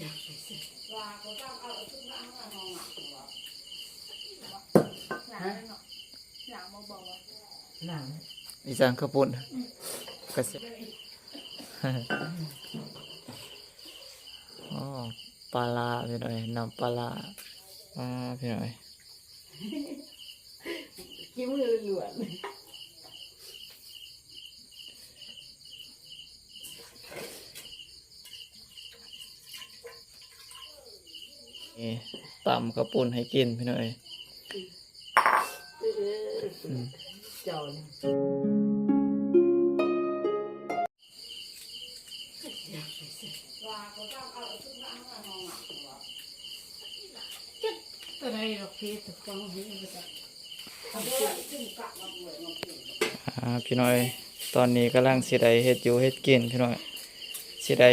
ว่าเขาต้องเอาชุดนั้นมานอนหนักหรอหลังเนาะหลังมาบอกว่าหลังอีสานข้าวปุ้นกระเซ็อ๋อปลาพี่หน่อยน้ำปลาพี่หน่อยกิ้วเลยหลวนตำข้าวปุ้นให้กินพี่หน่อยจอนว่าเขาต้องเอาชุดนั้นมานอนหนักหรอจุดอะไรหรอกพี่ถูกต้องให้ไปจับเอาไปขึ้นกะมาเลยมาเปลี่ยนพี่น้อยตอนนี้กำลังสิได้เฮ็ดอยู่เฮ็ดกินพี่น้อยสิได้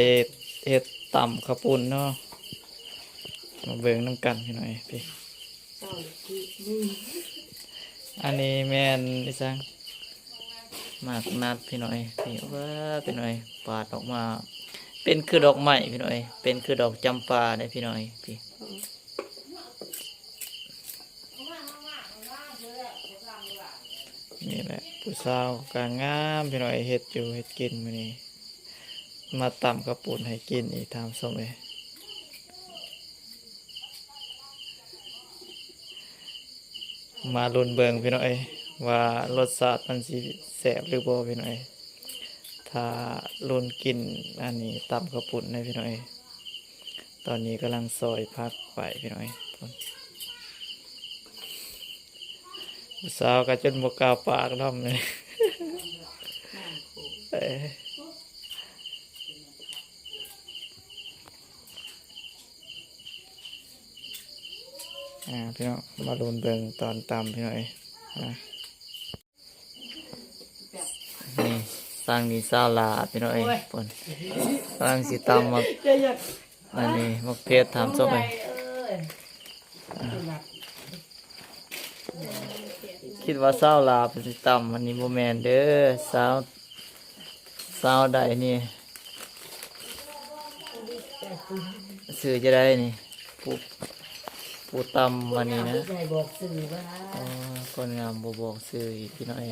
เฮ็ดตำข้าวปุ้นเนาะมาเบิ่งน้ำกันพี่น้อยพี่อันนี้แม่นอีสังมากนัดพี่น้อยพี่ว่าพี่น้อยปาดออกมาเป็นคือดอกไม้พี่น้อยเป็นคือดอกจำปาได้พี่น้อยพี่นี่แหละผู้สาวกางงามพี่น้อยเฮ็ดอยู่เฮ็ดกินมื้อนี้มาตำข้าวปุ้นให้กินอีกทำส้มเอมาลุ้นเบิ่งพี่น้อยว่ารสชาติมันสิแซ่บหรือบ่พี่น้อยถ้าลุ้นกินอันนี้ตำข้าวปุ้นให้พี่น้อยตอนนี้กำลังซอยผักไปพี่น้อยผู้สาวก็จนบ่กล้าปากนำเลยพี่น้องมาลุ้นเบิ่งตอนตำพี่น้อยนี่สร้างนี่ซาลาพี่น้อยปนสร้างสิตำมาอันนี้มะเขือทำส้มไปคิดว่าซาลาเป็นสิตำอันนี้โมแมนเด้อสาวใดนี่สื่อจะได้นี่ผู้ตำวันนี้นะคนงามบอกสื่ออีกพี่น้อย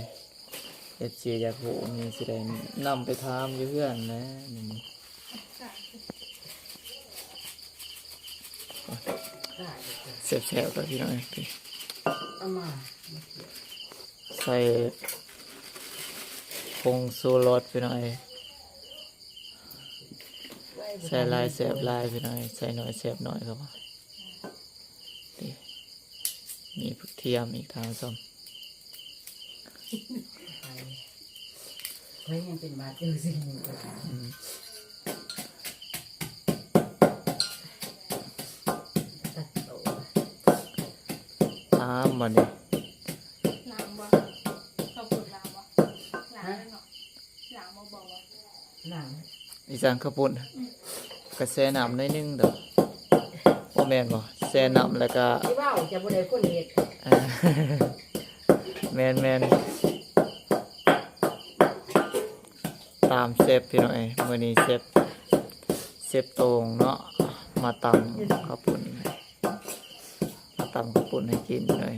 เอฟซีอยากหูนี่สิได้นำไปทำอยู่เพื่อนนะนี่เสียบๆกับพี่น้อยพี่ใส่ผงชูรสพี่น้อยใส่ลายเสียบลายพี่น้อยใส่หน่อยเสียบหน่อยครับมีผักเทียมอีกทางส้มเฮ้ยยังเป็นบาดเจ็บสิ่งนี้มันนี่ล้างบ่เขาปวดล้างบ่ล้างเนาะล้างบ่บอกว่าล้างอีสานข้าวปุ้นกระแสน้ำนิดนึงเด้อโอแมนบ่แช่น้ำแล้วก็ที่ว่าจะบ่ได้คนเฮ็ดแมนตามเซฟพี่น้อยมื้อนี้เซฟโตงเนาะมาตำข้าวปุ้นมาตำข้าวปุ้นให้กินเลย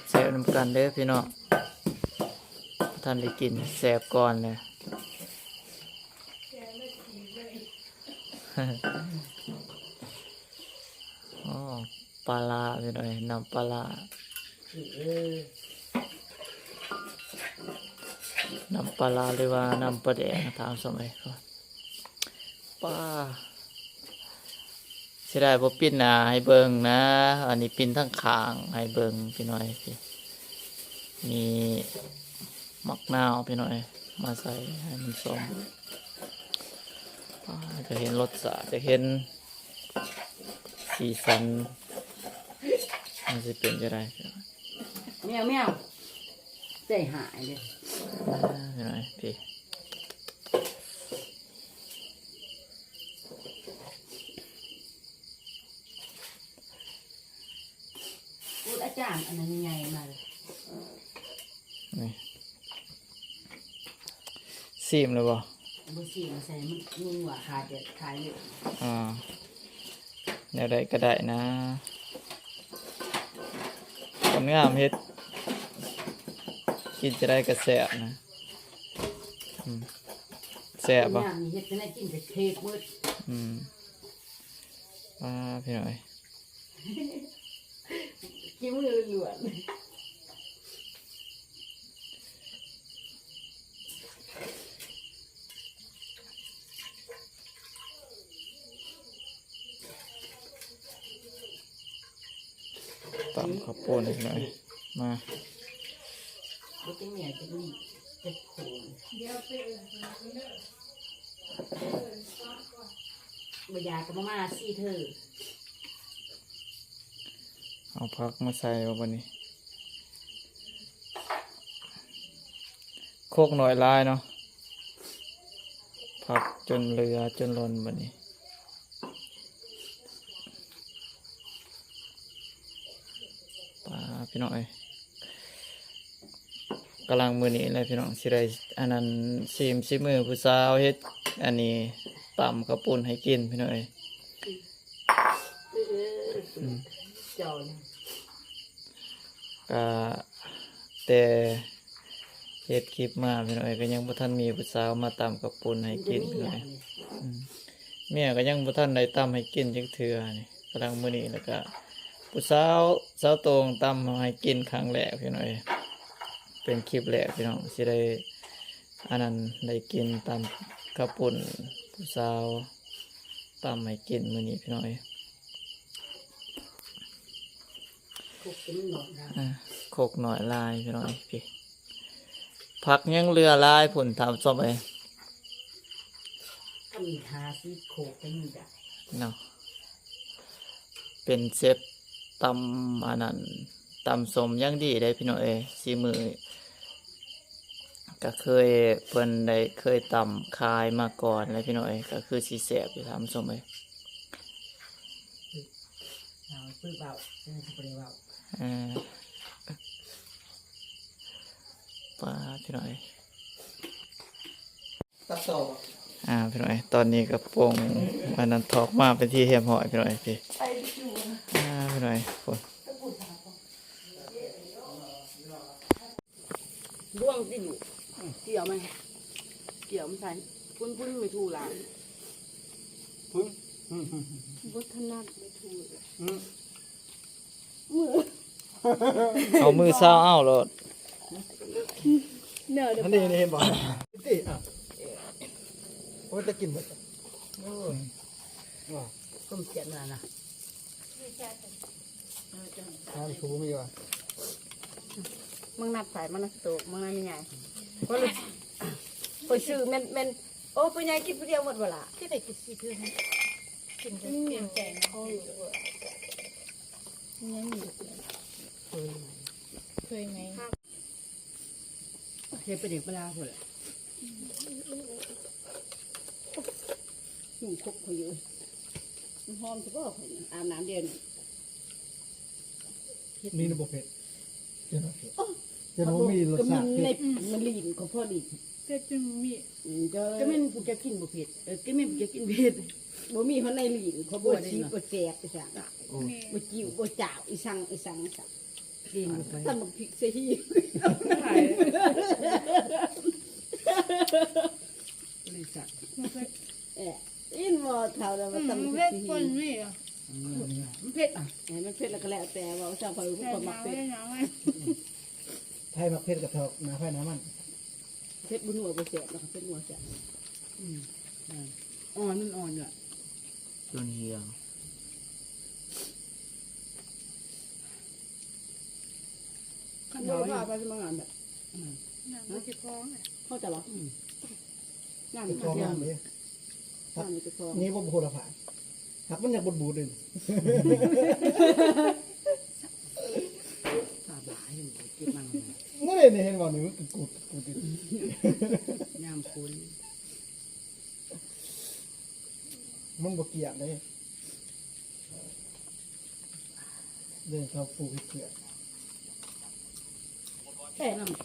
แซ่บน้ำกันเด้อพี่น้องท่านได้กินแซ่บก่อนเลยอ๋อปลาพี่น้อยน้ำปลาน้ำปลาหรือว่าน้ำปลาแดงตามสมัยก่อนป้าเสียดายบ่ปิ้นหน้าให้เบิ่งนะอันนี้ปิ้นทั้งข้างให้เบิ่งพี่น้อยพี่มีมักนาวพี่น้อยมาใส่ให้มันส้มจะเห็นรสชาติจะเห็นสีสันมันจะเป็นจะได้แมวใจหายเลยพี่น้อยพี่ จ้างอันนั้นใหญ่มาเลย นี่ซีมเลยบ่ บุษีมาใส่มันนุ่งว่าขาดจะขายอยู่ แนวใดก็ได้นะคนงามเฮ็ดกินจะได้กระแสบนะแสบบ่ น้ำนี่เฮ็ดจะได้กินแต่เค้กมืด พี่หน่อย กินมือหลวน ตำข้าวปุ้นพี่หน่อยมา บ่เป็นเหนียวจะดีจะโขนบ่อยากกับมาซี่เธอ เอาผักมาใส่วันนี้โคกหน่อยลายเนาะผักจนเรือจนล้นวันนี้ปลาพี่น้องกำลังมือนี้เลยพี่น้องสิได้อันนั้นซิมือผู้สาวเฮ็ดอันนี้ตำกระปุ่นให้กินพี่น้องเจ้านะ ก็แต่เฮ็ดคลิปมาพี่น้องก็ยังบ่ทันมีผู้สาวมาตำกระปุ่นให้กินพี่น้องเมียก็ยังบ่ทันได้ตำให้กินจักเทื่อนี่กำลังมื้อนี้แล้วก็ผู้สาวโตงตำให้กินครั้งแรกพี่น้องเป็นคลิปแรกพี่น้องสิได้อันนั้นได้กินตำกระปุ่นผู้สาวตำให้กินมื้อนี้พี่น้อง คุกเป็นหนอนนะ โคกหน่อยลายพี่น้องพี่ผักยังเรือลายผุ่นทำซบไป ถ้ามีทาซีโคกเป็นได้ เนาะเป็นเซฟตำอันนั้นตำสมยังดีได้พี่น้องสีมือก็เคยเพิ่นได้เคยตำคายมาก่อนเลยพี่น้องก็คือสีแสบอยู่ทำสมเลย เอาปื้อเบาเป็นสเปรย์เบา ปลาพี่น้อง ตัดต่อ พี่น้องตอนนี้ก็ปรุงอันนั้นทอกมาเป็นที่เฮียมหอยพี่น้องพี่พี่น้องคน ร่วงสิอยู่เกี่ยวมันเกี่ยวมันใส่พุ่นไม่ถูกหลัง พึ่ง บุถนัดไม่ถูก เอามือเศร้าเอาโลด เนอะเดี๋ยว อันนี้เห็นบ่ติอ่ะโอ้ยจะกินหมดโอ้ยว้า ต้มเสียนมานะ ทานสูงมีว่ะ มึงนับสายมันนับโตมึงนับยังไงเพราะไปซื้อเมนโอ้ปัญญากินผู้เดียวหมดเวลาที่ไหนกินสิเพื่อนกินจะเปลี่ยนใจนะเขาอยู่ด้วยนี่มีเคยไหมเคยเป็นเด็กเวลาคนละคุกเขาอยู่หอมจะบอกอาบน้ำเดือน นี่นะบ่เผ็ดเจ้าเผ็ดเจ้ามีรสชาติเผ็ด มันลีนของพ่อลีน เผ็ดจนมี ก็ไม่กูจะกินบ่เผ็ดก็ไม่กูจะกินเผ็ดบ่มีเขาในลีนเขาบ่ชีบ่แสบไปสั่งบ่จิ้วบ่จ่าวอีสังสั่งกินไปตำบักพริกใส่ที่ลิซ่าอินบ่เท่าแล้วว่าตำบักพริ เผ็ ก ด ใส่ คน ที่ นี่อ่ะ มันเผ็ดอ่ะมันเผ็ดแล้วก็แล้วแต่ว่าชาวเขาทุก เผ็ ค ด นมัก น้ำ เผ็ด ไม่น้ำไม่ ไทยมักเผ็ดกับทอกนาไฟน้ำมัน เผ็ดบ่นัวบ่แสบแล้วก็เผ็ดนัวจ้ะอ่อนมันอ่อนอยู่ จนเหี่ยว ขั้นตอนว่าไปสมังงานแบบ น้ำมันจะคล้องอ่ะ เข้าใจหรอน้ำ เป็ มัน น กอง เทียม น้ำเลย น้ำมันจะคล้อง นี่บ่โหระพาหักมันอยากบดบูดเลย สาบายอยู่เก็บมัน นั่นเลยเห็นบ่นี่มันกูดติด น้ำคุณ มันบ่เกี่ยงเลยเดินเข้าปลูกเกลือ แต่น้ำ